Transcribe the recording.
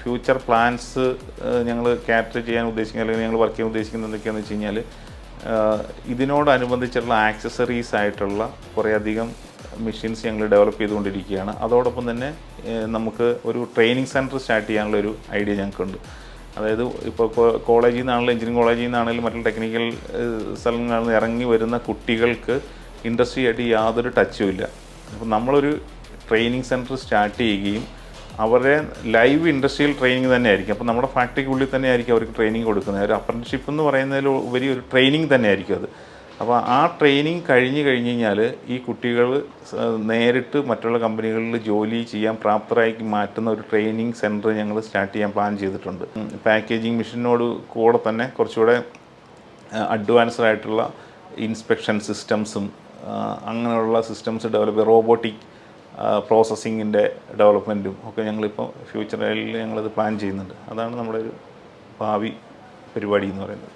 Future plans ഞങ്ങൾ Qatar ചെയ്യാൻ ഉദ്ദേശിക്കുന്നത് അല്ലെങ്കിൽ ഞങ്ങൾ വർക്ക് ചെയ്യാൻ ഉദ്ദേശിക്കുന്നത് എന്തൊക്കെയാണെന്ന് വെച്ച് കഴിഞ്ഞാൽ ഇതിനോടനുബന്ധിച്ചുള്ള ആക്സസറീസ് ആയിട്ടുള്ള കുറേയധികം മെഷീൻസ് ഞങ്ങൾ ഡെവലപ്പ് ചെയ്തുകൊണ്ടിരിക്കുകയാണ്. അതോടൊപ്പം തന്നെ നമുക്ക് ഒരു ട്രെയിനിങ് സെൻറ്റർ സ്റ്റാർട്ട് ചെയ്യാനുള്ളൊരു ഐഡിയ ഞങ്ങൾക്കുണ്ട്. അതായത് ഇപ്പോൾ കോളേജിൽ നിന്നാണെങ്കിലും എഞ്ചിനീയറിംഗ് കോളേജിൽ നിന്നാണെങ്കിലും മറ്റുള്ള ടെക്നിക്കൽ സ്ഥലങ്ങളിൽ നിന്ന് ഇറങ്ങി വരുന്ന കുട്ടികൾക്ക് ഇൻഡസ്ട്രി ആയിട്ട് യാതൊരു ടച്ചും ഇല്ല. അപ്പോൾ നമ്മളൊരു ട്രെയിനിങ് സെൻറ്റർ സ്റ്റാർട്ട് ചെയ്യുകയും അവരുടെ ലൈവ് ഇൻഡസ്ട്രിയൽ ട്രെയിനിങ് തന്നെ ആയിരിക്കും. അപ്പോൾ നമ്മുടെ ഫാക്ടറിക്കുള്ളിൽ തന്നെ ആയിരിക്കും അവർക്ക് ട്രെയിനിങ് കൊടുക്കുന്നത്. ഒരു അപ്രന്റീസ്ഷിപ്പ് എന്ന് പറയുന്നതിൽ ഉപരി ഒരു ട്രെയിനിങ് തന്നെ ആയിരിക്കും അത്. അപ്പോൾ ആ ട്രെയിനിങ് കഴിഞ്ഞ് കഴിഞ്ഞാൽ ഈ കുട്ടികൾ നേരിട്ട് മറ്റുള്ള കമ്പനികളിൽ ജോലി ചെയ്യാൻ പ്രാപ്തരായി മാറ്റുന്ന ഒരു ട്രെയിനിങ് സെൻറ്റർ ഞങ്ങൾ സ്റ്റാർട്ട് ചെയ്യാൻ പ്ലാൻ ചെയ്തിട്ടുണ്ട്. പാക്കേജിങ് മെഷീനോട് കൂടെ തന്നെ കുറച്ചുകൂടെ അഡ്വാൻസ്ഡ് ആയിട്ടുള്ള ഇൻസ്പെക്ഷൻ സിസ്റ്റംസും അങ്ങനെയുള്ള സിസ്റ്റംസ് ഡെവലപ്പ് റോബോട്ടിക് പ്രോസസ്സിങ്ങിൻ്റെ ഡെവലപ്മെൻറ്റും ഒക്കെ ഞങ്ങളിപ്പോൾ ഫ്യൂച്ചറിൽ ഞങ്ങളത് പ്ലാൻ ചെയ്യുന്നുണ്ട്. അതാണ് നമ്മുടെ ഒരു ഭാവി പരിപാടി എന്ന് പറയുന്നത്.